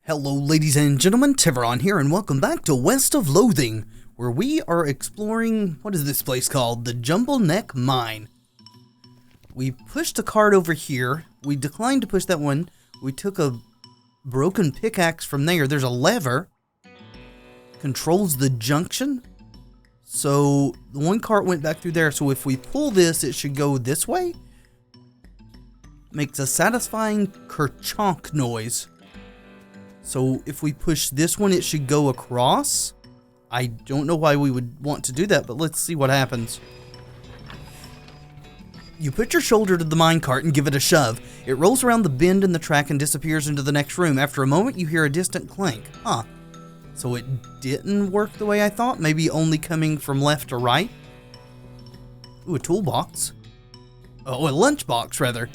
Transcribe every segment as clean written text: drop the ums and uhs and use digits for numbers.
Hello ladies and gentlemen, Tevaron here, and welcome back to West of Loathing, where we are exploring, what is this place called? The Jumble Neck Mine. We pushed a cart over here, we declined to push that one, we took a broken pickaxe from there, there's a lever, controls the junction, so the one cart went back through there, so if we pull this, it should go this way? Makes a satisfying kerchonk noise. So if we push this one, it should go across. I don't know why we would want to do that, but let's see what happens. You put your shoulder to the minecart and give it a shove. It rolls around the bend in the track and disappears into the next room. After a moment, you hear a distant clank. Huh. So it didn't work the way I thought? Maybe only coming from left to right? Ooh, a toolbox. Oh, a lunchbox, rather.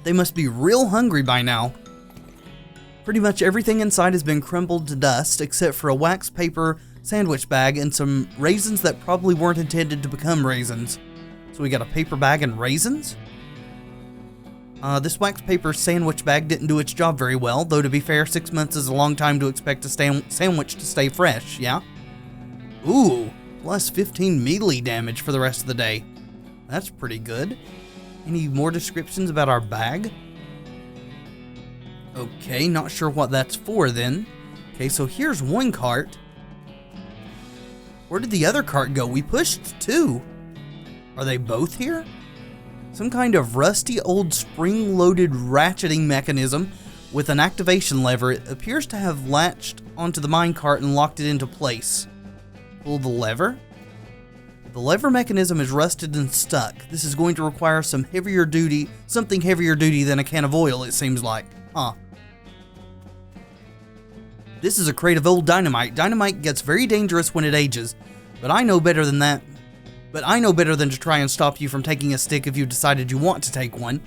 They must be real hungry by now. Pretty much everything inside has been crumbled to dust, except for a wax paper sandwich bag and some raisins that probably weren't intended to become raisins. So we got a paper bag and raisins? This wax paper sandwich bag didn't do its job very well, though to be fair, 6 months is a long time to expect a sandwich to stay fresh, yeah? Ooh, plus 15 melee damage for the rest of the day. That's pretty good. Any more descriptions about our bag? Okay, not sure what that's for then. Okay, so here's one cart. Where did the other cart go? We pushed two. Are they both here? Some kind of rusty old spring-loaded ratcheting mechanism with an activation lever. It appears to have latched onto the minecart and locked it into place. Pull the lever. The lever mechanism is rusted and stuck. This is going to require something heavier duty than a can of oil, it seems like. Huh. This is a crate of old dynamite. Dynamite gets very dangerous when it ages, but I know better than that. But I know better than to try and stop you from taking a stick if you decided you want to take one.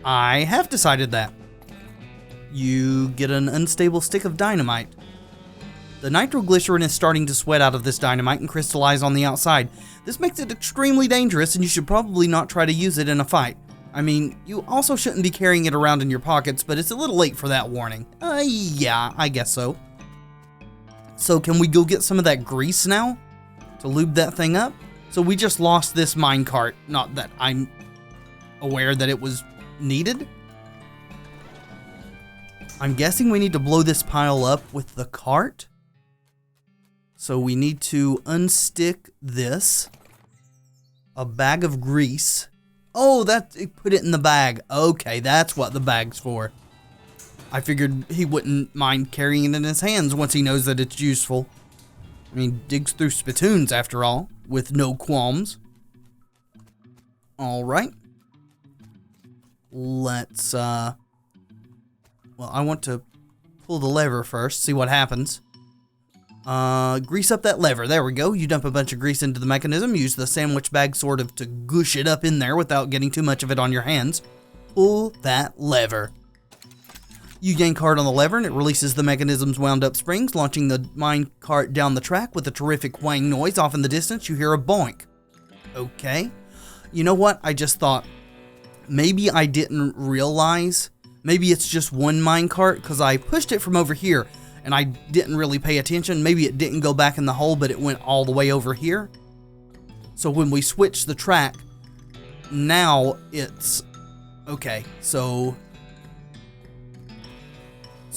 I have decided that. You get an unstable stick of dynamite. The nitroglycerin is starting to sweat out of this dynamite and crystallize on the outside. This makes it extremely dangerous, and you should probably not try to use it in a fight. I mean, you also shouldn't be carrying it around in your pockets, but it's a little late for that warning. Yeah, I guess so. So can we go get some of that grease now to lube that thing up? So we just lost this minecart, not that I'm aware that it was needed. I'm guessing we need to blow this pile up with the cart. So we need to unstick this. A bag of grease. Oh, put it in the bag. Okay, that's what the bag's for. I figured he wouldn't mind carrying it in his hands once he knows that it's useful. I mean, digs through spittoons after all, with no qualms. Alright. Let's, well, I want to pull the lever first, see what happens. Grease up that lever. There we go. You dump a bunch of grease into the mechanism. Use the sandwich bag sort of to goosh it up in there without getting too much of it on your hands. Pull that lever. You yank hard on the lever and it releases the mechanism's wound up springs, launching the minecart down the track with a terrific whang noise. Off in the distance, you hear a boink. Okay. You know what? I just thought maybe I didn't realize. Maybe it's just one minecart because I pushed it from over here. And I didn't really pay attention. Maybe it didn't go back in the hole, but it went all the way over here. So when we switch the track, now it's... Okay, so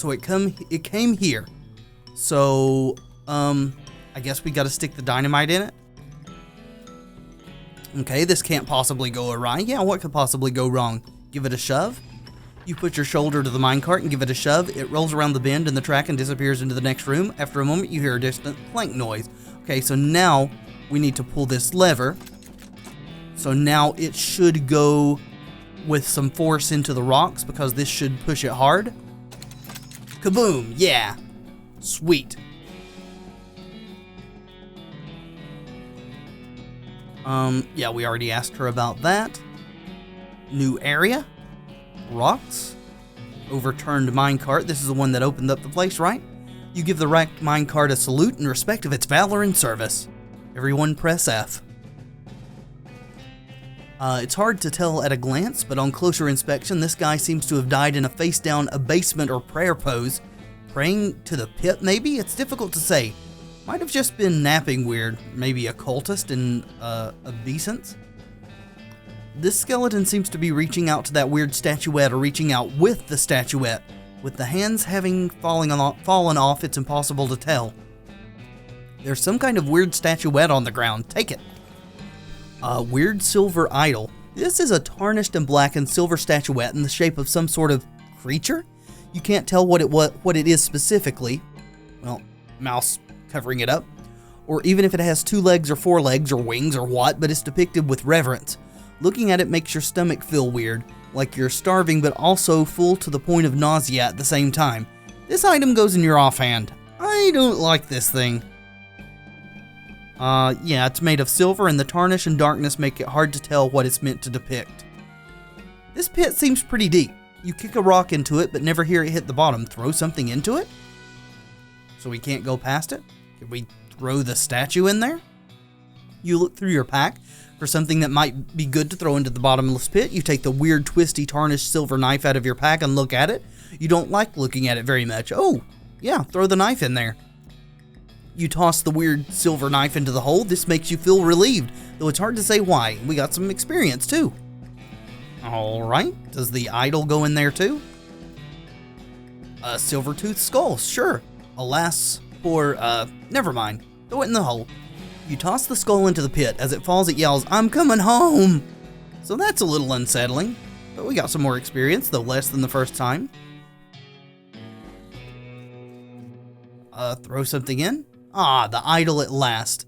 it came here. So, I guess we gotta stick the dynamite in it. Okay, this can't possibly go awry. Yeah, what could possibly go wrong? Give it a shove. You put your shoulder to the minecart and give it a shove. It rolls around the bend in the track and disappears into the next room. After a moment, you hear a distant clank noise. Okay, so now we need to pull this lever. So now it should go with some force into the rocks because this should push it hard. Kaboom! Yeah! Sweet. Yeah, we already asked her about that. New area. Rocks. Overturned minecart. This is the one that opened up the place, right? You give the wrecked minecart a salute in respect of its valor and service. Everyone press F. It's hard to tell at a glance, but on closer inspection, this guy seems to have died in a face-down abasement or prayer pose. praying to the pit, maybe? It's difficult to say. Might have just been napping weird. Maybe a cultist in obeisance. This skeleton seems to be reaching out to that weird statuette, or reaching out with the statuette. With the hands having fallen off, it's impossible to tell. There's some kind of weird statuette on the ground. Take it. A weird silver idol. This is a tarnished and blackened silver statuette in the shape of some sort of creature. You can't tell what it is specifically. Well, mouse covering it up. Or even if it has 2 legs or 4 legs or wings or what, but it's depicted with reverence. Looking at it makes your stomach feel weird, like you're starving but also full to the point of nausea at the same time. This item goes in your offhand. I don't like this thing. Yeah, it's made of silver, and the tarnish and darkness make it hard to tell what it's meant to depict. This pit seems pretty deep. You kick a rock into it, but never hear it hit the bottom. Throw something into it? So we can't go past it? Can we throw the statue in there? You look through your pack for something that might be good to throw into the bottomless pit. You take the weird, twisty, tarnished silver knife out of your pack and look at it. You don't like looking at it very much. Oh, yeah, throw the knife in there. You toss the weird silver knife into the hole. This makes you feel relieved, though it's hard to say why. We got some experience, too. Alright, does the idol go in there, too? A silver-toothed skull, sure. Alas, never mind. Throw it in the hole. You toss the skull into the pit. As it falls, it yells, "I'm coming home!" So that's a little unsettling, but we got some more experience, though less than the first time. Throw something in? Ah, the idol at last.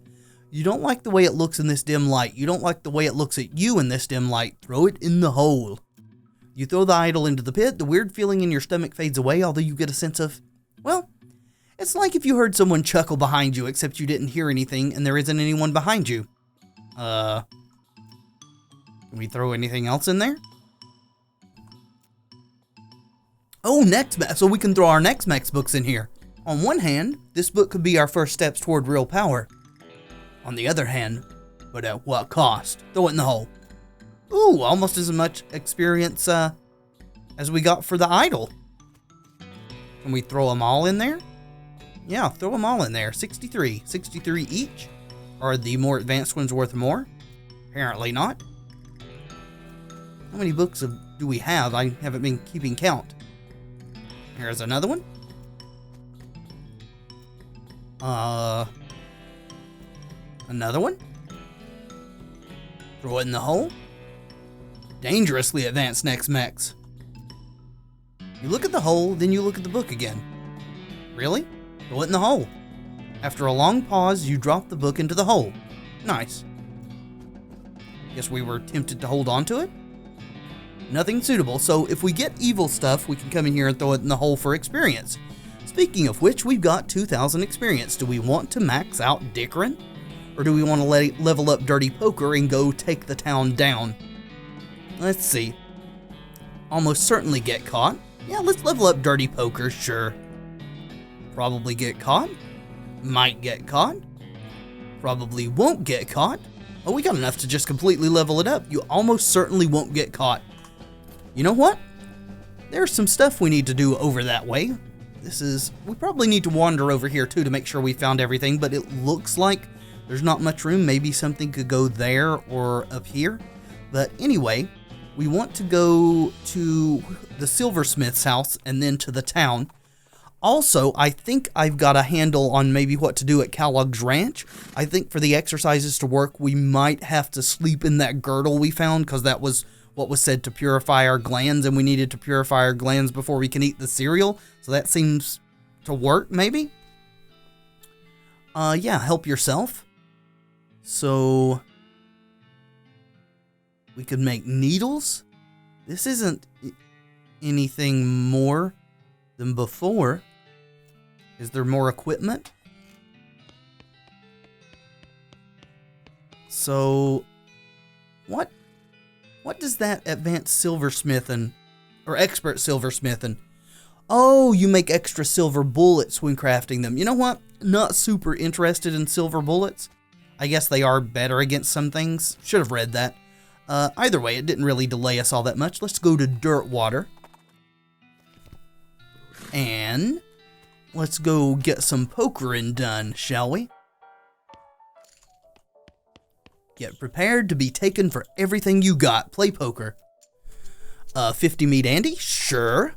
You don't like the way it looks in this dim light. You don't like the way it looks at you in this dim light. Throw it in the hole. You throw the idol into the pit. The weird feeling in your stomach fades away, although you get a sense of, well, it's like if you heard someone chuckle behind you, except you didn't hear anything and there isn't anyone behind you. Can we throw anything else in there? Oh, so we can throw our next Mex books in here. On one hand, this book could be our first steps toward real power. On the other hand, but at what cost? Throw it in the hole. Ooh, almost as much experience as we got for the idol. Can we throw them all in there? Yeah, throw them all in there. 63. 63 each? Are the more advanced ones worth more? Apparently not. How many books do we have? I haven't been keeping count. Here's another one. Another one? Throw it in the hole. Dangerously advanced next Mex. You look at the hole, then you look at the book again. Really? Throw it in the hole. After a long pause, you drop the book into the hole. Nice. Guess we were tempted to hold on to it? Nothing suitable, so if we get evil stuff, we can come in here and throw it in the hole for experience. Speaking of which, we've got 2,000 experience. Do we want to max out Dickerin? Or do we want to level up Dirty Poker and go take the town down? Let's see. Almost certainly get caught. Yeah, let's level up Dirty Poker, sure. Probably get caught. Might get caught. Probably won't get caught. Oh, we got enough to just completely level it up. You almost certainly won't get caught. You know what? There's some stuff we need to do over that way. We probably need to wander over here too to make sure we found everything, but it looks like there's not much room. Maybe something could go there or up here. But anyway, we want to go to the silversmith's house and then to the town. Also, I think I've got a handle on maybe what to do at Kellogg's Ranch. I think for the exercises to work, we might have to sleep in that girdle we found, because that was what was said to purify our glands, and we needed to purify our glands before we can eat the cereal. So that seems to work, maybe? Yeah, help yourself. So we could make needles. This isn't anything more than before. Is there more equipment? So what does that advanced silversmithing or expert silversmithing? Oh, you make extra silver bullets when crafting them. You know what? Not super interested in silver bullets. I guess they are better against some things. Should have read that. Either way, it didn't really delay us all that much. Let's go to Dirtwater. And let's go get some pokering done, shall we? Get prepared to be taken for everything you got. Play poker. 50 meat Andy? Sure.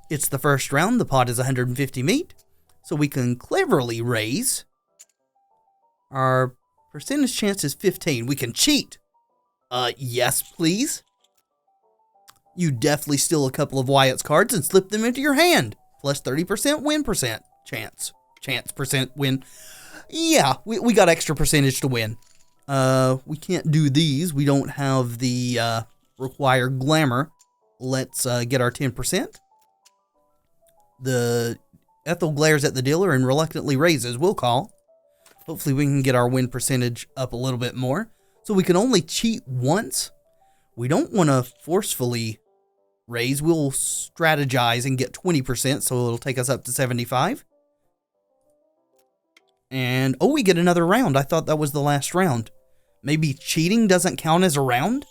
It's the first round. The pot is 150 meat. So we can cleverly raise. Our percentage chance is 15. We can cheat. Yes, please. You definitely steal a couple of Wyatt's cards and slip them into your hand. Plus 30% win percent. Chance percent win. Yeah, we got extra percentage to win. We can't do these. We don't have the required glamour. Let's get our 10%. The Ethel glares at the dealer and reluctantly raises. We'll call. Hopefully we can get our win percentage up a little bit more. So we can only cheat once. We don't want to forcefully raise. We'll strategize and get 20%, so it'll take us up to 75. And, oh, we get another round. I thought that was the last round. Maybe cheating doesn't count as a round?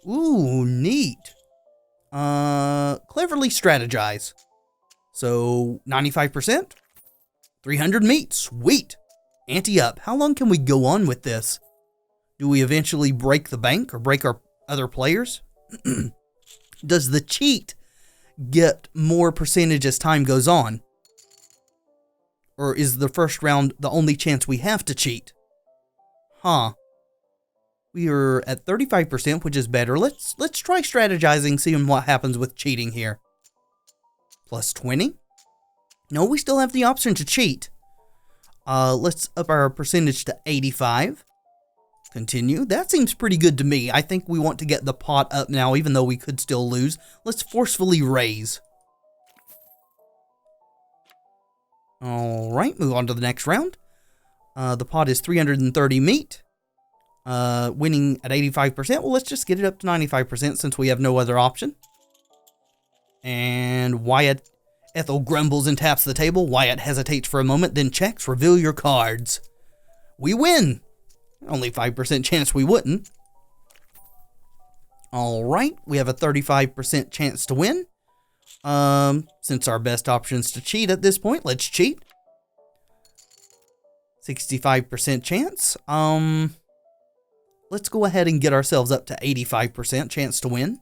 Ooh, neat. Cleverly strategize. So, 95%? 300 meat. Sweet. Ante up. How long can we go on with this? Do we eventually break the bank or break our other players? Does the cheat get more percentage as time goes on? Or is the first round the only chance we have to cheat? Huh. We are at 35%, which is better. Let's try strategizing, seeing what happens with cheating here. Plus 20? No, we still have the option to cheat. Let's up our percentage to 85. Continue. That seems pretty good to me. I think we want to get the pot up now, even though we could still lose. Let's forcefully raise. Alright, move on to the next round. The pot is 330 meat. Winning at 85%. Well, let's just get it up to 95% since we have no other option. And Wyatt, Ethel grumbles and taps the table. Wyatt hesitates for a moment, then checks. Reveal your cards. We win. Only 5% chance we wouldn't. Alright, we have a 35% chance to win. Since our best option is to cheat at this point, let's cheat. 65% chance. Let's go ahead and get ourselves up to 85% chance to win.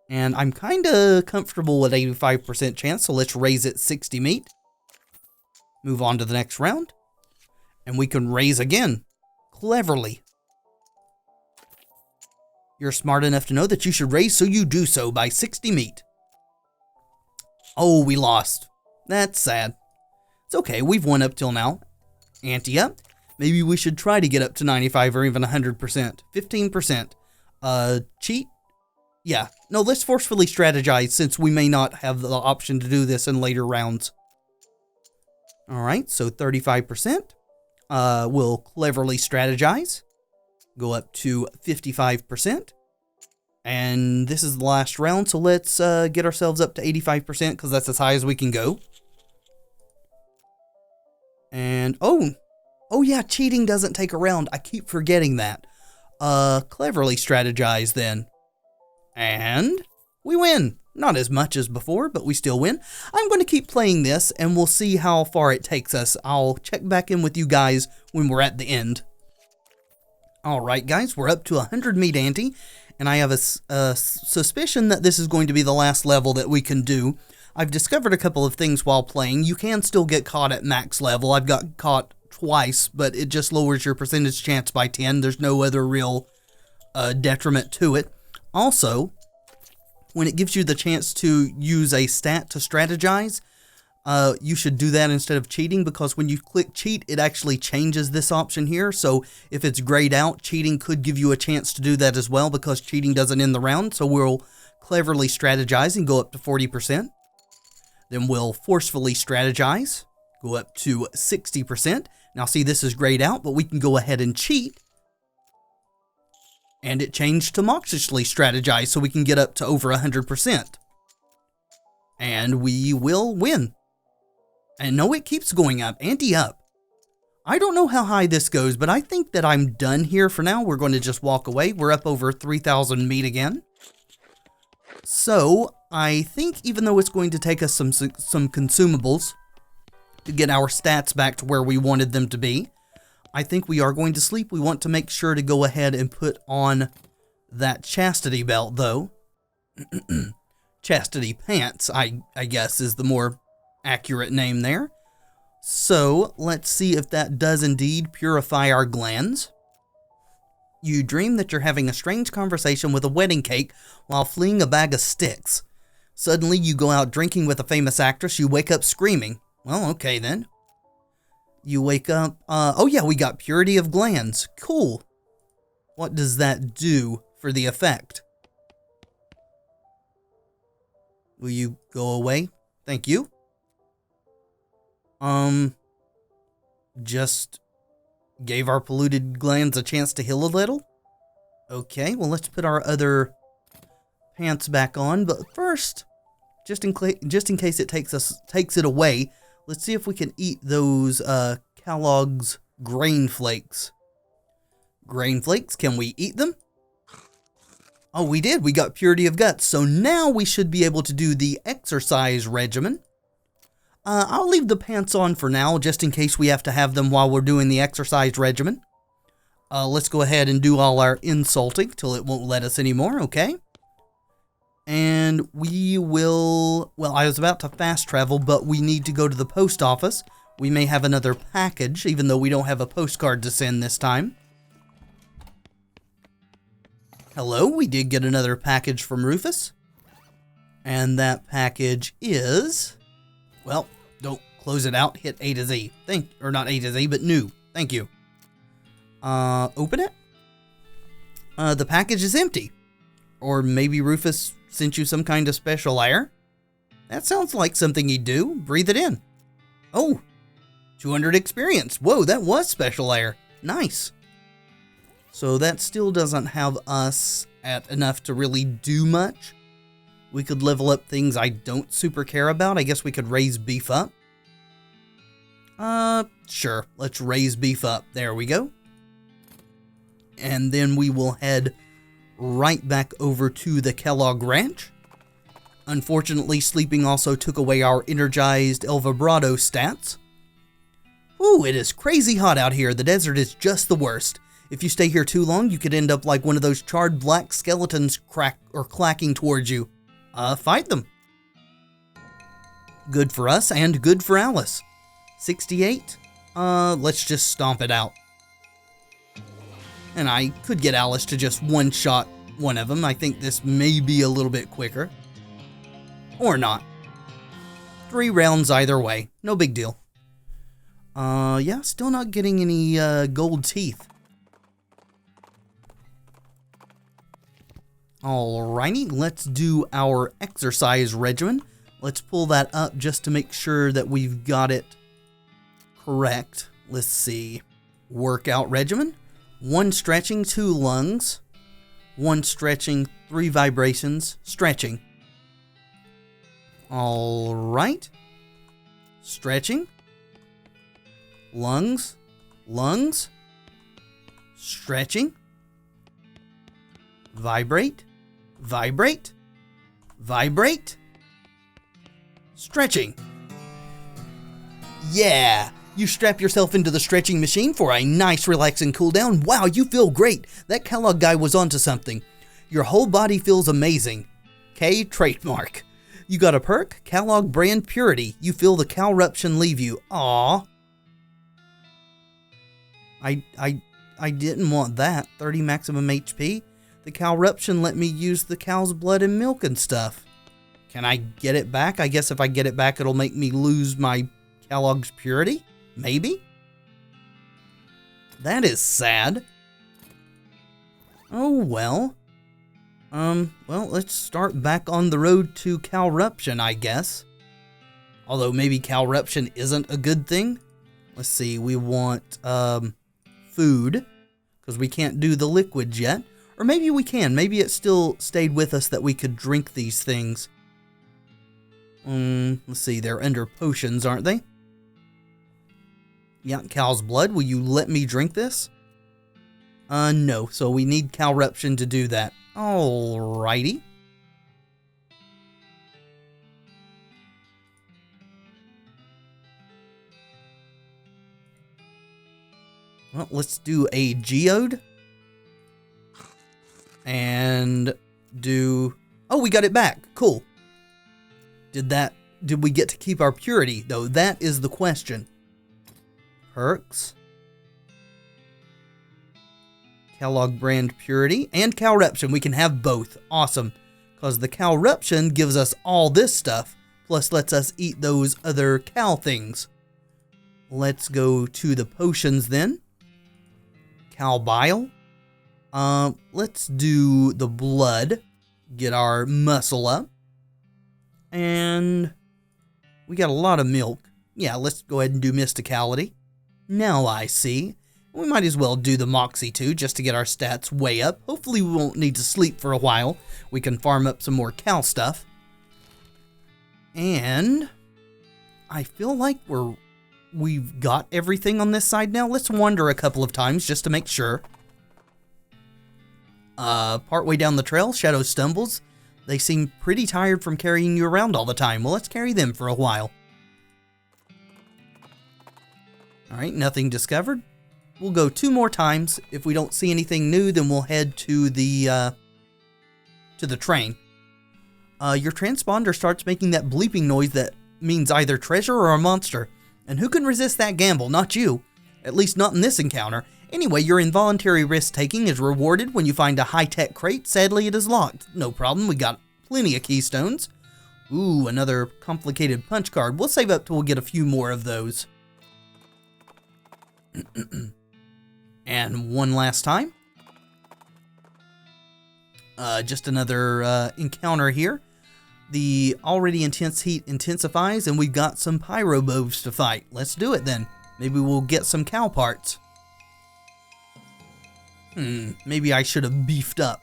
And I'm kind of comfortable with 85% chance, so let's raise it 60 meat. Move on to the next round. And we can raise again. Cleverly. You're smart enough to know that you should raise, so you do so by 60 meat. Oh, we lost. That's sad. It's okay, we've won up till now. Ante up. Maybe we should try to get up to 95 or even 100%. 15%. Cheat? Yeah. No, let's forcefully strategize since we may not have the option to do this in later rounds. Alright, so 35%. We'll cleverly strategize. Go up to 55%. And this is the last round, so let's get ourselves up to 85% because that's as high as we can go. And, oh yeah, cheating doesn't take a round. I keep forgetting that. Cleverly strategize then. And we win. Not as much as before, but we still win. I'm going to keep playing this, and we'll see how far it takes us. I'll check back in with you guys when we're at the end. Alright, guys, we're up to 100 meat ante, and I have a suspicion that this is going to be the last level that we can do. I've discovered a couple of things while playing. You can still get caught at max level. I've got caught twice, but it just lowers your percentage chance by 10. There's no other real detriment to it. Also, when it gives you the chance to use a stat to strategize, you should do that instead of cheating, because when you click cheat, it actually changes this option here. So if it's grayed out, cheating could give you a chance to do that as well, because cheating doesn't end the round. So we'll cleverly strategize and go up to 40%. Then we'll forcefully strategize, go up to 60%. Now see, this is grayed out, but we can go ahead and cheat. And it changed to moxishly strategize, so we can get up to over 100%. And we will win. And no, it keeps going up. Ante up. I don't know how high this goes, but I think that I'm done here for now. We're going to just walk away. We're up over 3,000 meat again. So, I think even though it's going to take us some consumables to get our stats back to where we wanted them to be, I think we are going to sleep. We want to make sure to go ahead and put on that chastity belt, though. Chastity pants, I guess, is the more accurate name there. So, let's see if that does indeed purify our glands. You dream that you're having a strange conversation with a wedding cake while fleeing a bag of sticks. Suddenly, you go out drinking with a famous actress. You wake up screaming. Well, okay then. You wake up... oh yeah, we got purity of glands. Cool. What does that do for the effect? Will you go away? Thank you. Just gave our polluted glands a chance to heal a little? Okay, well, let's put our other pants back on. But first, just in case it takes it away, let's see if we can eat those Kellogg's grain flakes. Grain flakes, can we eat them? Oh, we did. We got purity of guts. So now we should be able to do the exercise regimen. I'll leave the pants on for now, just in case we have to have them while we're doing the exercise regimen. Let's go ahead and do all our insulting till it won't let us anymore, okay? And we will... Well, I was about to fast travel, but we need to go to the post office. We may have another package, even though we don't have a postcard to send this time. Hello, we did get another package from Rufus. And that package is... Well, don't close it out. Hit A to Z. Or not A to Z, but new. Thank you. Open it. The package is empty. Or maybe Rufus sent you some kind of special air. That sounds like something he'd do. Breathe it in. Oh, 200 experience. Whoa, that was special air. Nice. So that still doesn't have us at enough to really do much. We could level up things I don't super care about. I guess we could raise beef up. Sure. Let's raise beef up. There we go. And then we will head right back over to the Kellogg Ranch. Unfortunately, sleeping also took away our energized El Vibrato stats. Ooh, it is crazy hot out here. The desert is just the worst. If you stay here too long, you could end up like one of those charred black skeletons clacking towards you. Fight them. Good for us and good for Alice. 68? Let's just stomp it out. And I could get Alice to just one-shot one of them. I think this may be a little bit quicker. Or not. 3 rounds either way. No big deal. Yeah, still not getting any gold teeth. Alrighty, let's do our exercise regimen. Let's pull that up just to make sure that we've got it correct. Let's see. Workout regimen. 1 stretching, 2 lungs. 1 stretching, 3 vibrations. Stretching. Alright. Stretching. Lungs. Lungs. Stretching. Vibrate. Vibrate. Vibrate. Stretching. Yeah! You strap yourself into the stretching machine for a nice relaxing cool down. Wow, you feel great. That Kellogg guy was onto something. Your whole body feels amazing. K trademark. You got a perk? Kellogg brand purity. You feel the calruption leave you. Aww. I didn't want that. 30 maximum HP. The calruption let me use the cow's blood and milk and stuff. Can I get it back? I guess if I get it back, it'll make me lose my Kellogg's purity? Maybe? That is sad. Oh, well. Well, let's start back on the road to calruption, I guess. Although maybe calruption isn't a good thing. Let's see, we want, food. Because we can't do the liquids yet. Or maybe we can. Maybe it still stayed with us that we could drink these things. Let's see. They're under potions, aren't they? Yeah, cow's blood. Will you let me drink this? No. So we need calruption to do that. Alrighty. Well, let's do a geode. And do... Oh, we got it back. Cool. Did we get to keep our purity, though? That is the question. Perks. Calog brand purity and Calruption. We can have both. Awesome. Because the Calruption gives us all this stuff, plus lets us eat those other Cal things. Let's go to the potions then. Cal Bile. Let's do the blood. Get our muscle up. And we got a lot of milk. Yeah, let's go ahead and do Mysticality. Now I see. We might as well do the Moxie too, just to get our stats way up. Hopefully we won't need to sleep for a while. We can farm up some more Cal stuff. And I feel like we've got everything on this side now. Let's wander a couple of times just to make sure. Partway down the trail, Shadow stumbles. They seem pretty tired from carrying you around all the time. Well, let's carry them for a while. Alright, nothing discovered. We'll go 2 more times. If we don't see anything new, then we'll head to the train. Your transponder starts making that bleeping noise that means either treasure or a monster. And who can resist that gamble? Not you. At least not in this encounter. Anyway, your involuntary risk-taking is rewarded when you find a high-tech crate. Sadly, it is locked. No problem, we got plenty of keystones. Ooh, another complicated punch card. We'll save up till we'll get a few more of those. And one last time. Just another encounter here. The already intense heat intensifies, and we've got some pyrobobes to fight. Let's do it then. Maybe we'll get some cow parts. Maybe I should have beefed up.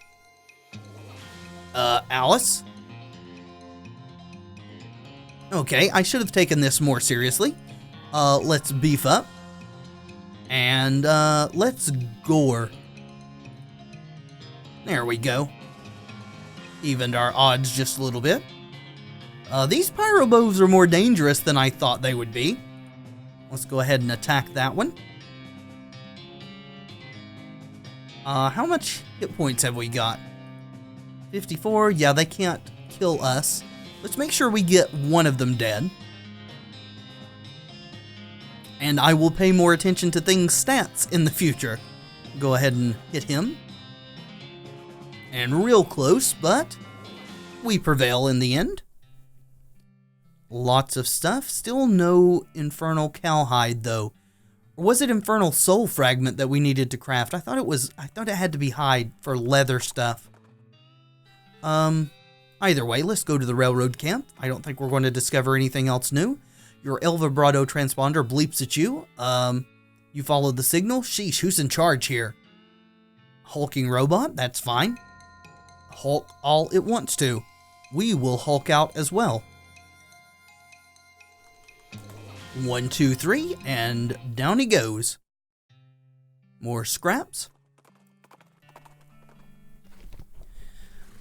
Alice? Okay, I should have taken this more seriously. Let's beef up. And, let's gore. There we go. Evened our odds just a little bit. These pyrobobes are more dangerous than I thought they would be. Let's go ahead and attack that one. How much hit points have we got? 54. Yeah, they can't kill us. Let's make sure we get one of them dead. And I will pay more attention to things' stats in the future. Go ahead and hit him. And real close, but we prevail in the end. Lots of stuff. Still no Infernal Cowhide, though. Or was it Infernal Soul Fragment that we needed to craft? I thought it had to be hide for leather stuff. Either way, let's go to the railroad camp. I don't think we're going to discover anything else new. Your El Vibrato transponder bleeps at you. You followed the signal. Sheesh, who's in charge here? Hulking robot? That's fine. Hulk all it wants to. We will Hulk out as well. 1, 2, 3, and down he goes. More scraps.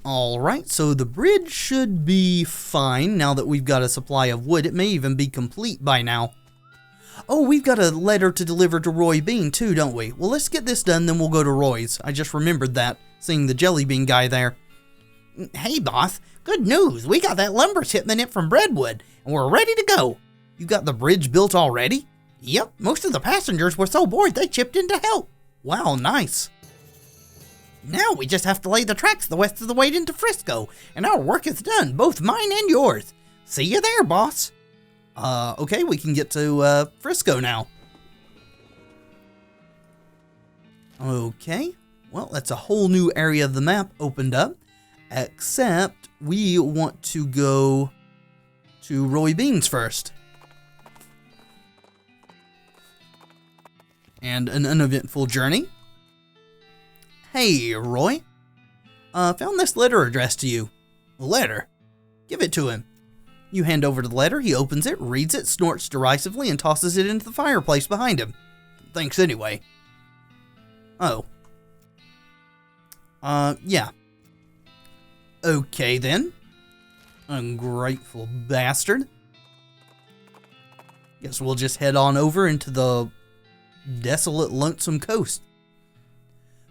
Alright, so the bridge should be fine now that we've got a supply of wood. It may even be complete by now. Oh, we've got a letter to deliver to Roy Bean too, don't we? Well, let's get this done, then we'll go to Roy's. I just remembered that, seeing the jelly bean guy there. Hey, boss. Good news. We got that lumber shipment in from Breadwood, and we're ready to go. You got the bridge built already? Yep, most of the passengers were so bored they chipped in to help. Wow, nice. Now we just have to lay the tracks the rest of the way into Frisco, and our work is done, both mine and yours. See you there, boss. Okay, we can get to, Frisco now. Okay, well, that's a whole new area of the map opened up, except we want to go to Roy Bean's first. And an uneventful journey. Hey, Roy. Found this letter addressed to you. A letter? Give it to him. You hand over the letter, he opens it, reads it, snorts derisively, and tosses it into the fireplace behind him. Thanks anyway. Oh. Yeah. Okay then. Ungrateful bastard. Guess we'll just head on over into the desolate, lonesome coast.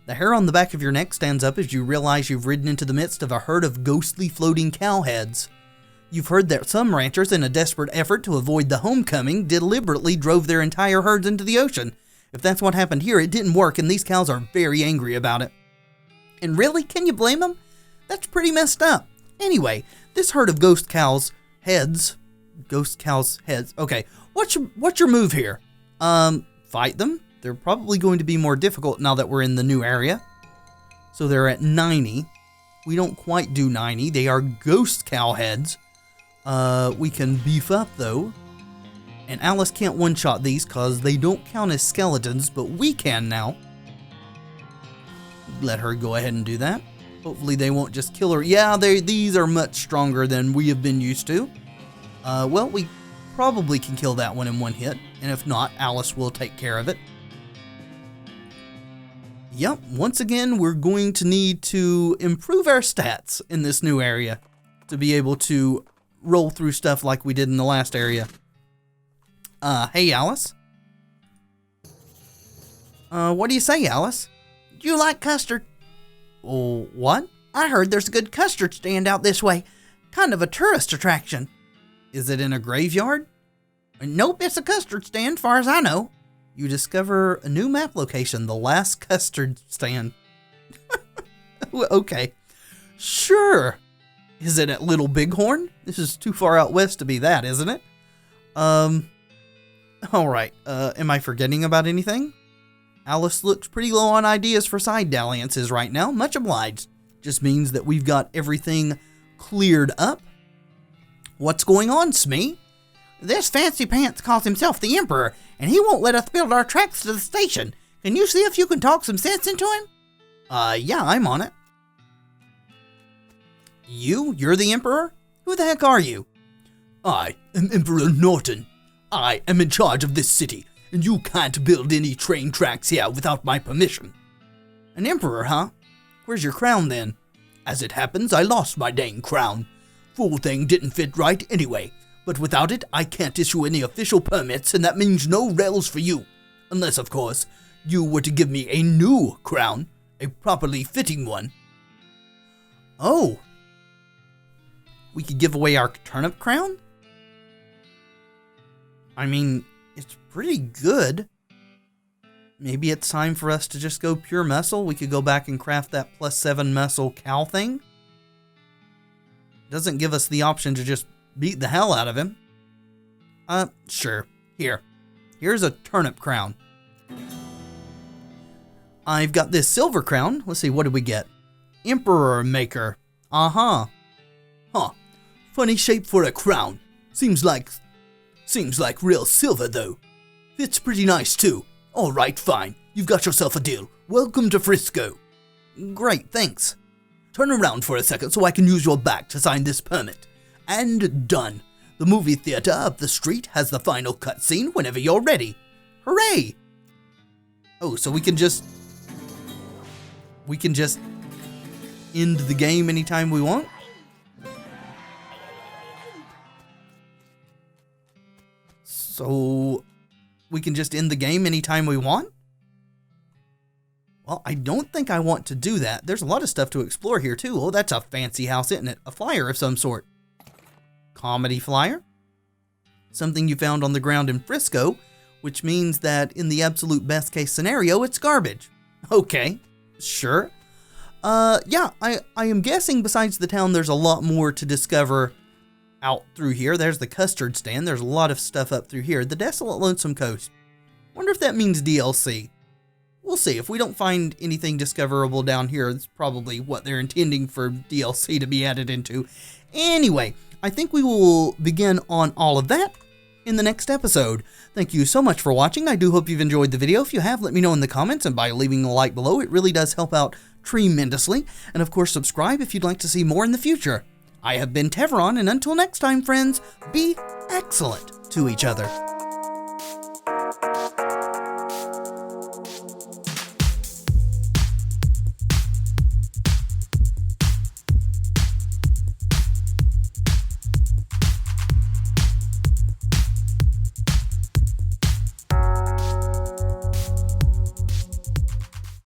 The hair on the back of your neck stands up as you realize you've ridden into the midst of a herd of ghostly floating cow heads. You've heard that some ranchers, in a desperate effort to avoid the homecoming, deliberately drove their entire herds into the ocean. If that's what happened here, it didn't work, and these cows are very angry about it. And really, can you blame them? That's pretty messed up. Anyway, this herd of ghost cows' heads. Okay, what's your move here? Fight them. They're probably going to be more difficult now that we're in the new area. So they're at 90. We don't quite do 90. They are ghost cow heads. We can beef up though. And Alice can't one-shot these because they don't count as skeletons, but we can now. Let her go ahead and do that. Hopefully they won't just kill her. Yeah, these are much stronger than we have been used to. Well, we probably can kill that one in one hit. And if not, Alice will take care of it. Yep, once again, we're going to need to improve our stats in this new area to be able to roll through stuff like we did in the last area. Hey, Alice. What do you say, Alice? Do you like custard? Oh, what? I heard there's a good custard stand out this way. Kind of a tourist attraction. Is it in a graveyard? Nope, it's a custard stand, far as I know. You discover a new map location, the last custard stand. Okay. Sure. Is it at Little Bighorn? This is too far out west to be that, isn't it? Alright. Am I forgetting about anything? Alice looks pretty low on ideas for side dalliances right now. Much obliged. Just means that we've got everything cleared up. What's going on, Smee? This fancy pants calls himself the Emperor, and he won't let us build our tracks to the station. Can you see if you can talk some sense into him? Yeah, I'm on it. You're the Emperor? Who the heck are you? I am Emperor Norton. I am in charge of this city, and you can't build any train tracks here without my permission. An Emperor, huh? Where's your crown then? As it happens, I lost my dang crown. Fool thing didn't fit right anyway. But without it, I can't issue any official permits, and that means no rails for you. Unless, of course, you were to give me a new crown, a properly fitting one. Oh. We could give away our turnip crown? I mean, it's pretty good. Maybe it's time for us to just go pure muscle. We could go back and craft that +7 muscle cow thing. Doesn't give us the option to just beat the hell out of him. Sure. Here's a turnip crown. I've got this silver crown. Let's see, what did we get? Emperor Maker. Uh-huh. Huh. Funny shape for a crown. Seems like real silver, though. Fits pretty nice, too. Alright, fine. You've got yourself a deal. Welcome to FRISCO. Great, thanks. Turn around for a second so I can use your back to sign this permit. And done. The movie theater up the street has the final cutscene whenever you're ready. Hooray! Oh, so we can just end the game anytime we want? So we can just end the game anytime we want? Well, I don't think I want to do that. There's a lot of stuff to explore here too. Oh, that's a fancy house, isn't it? A flyer of some sort. Comedy flyer. Something you found on the ground in FRISCO, which means that in the absolute best case scenario, it's garbage. Okay, sure. Yeah, I am guessing besides the town, there's a lot more to discover out through here. There's the Custard Stand. There's a lot of stuff up through here. The desolate, lonesome coast. Wonder if that means DLC. We'll see. If we don't find anything discoverable down here, it's probably what they're intending for DLC to be added into. Anyway, I think we will begin on all of that in the next episode. Thank you so much for watching. I do hope you've enjoyed the video. If you have, let me know in the comments, and by leaving a like below, it really does help out tremendously. And of course, subscribe if you'd like to see more in the future. I have been Tevaron, and until next time, friends, be excellent to each other.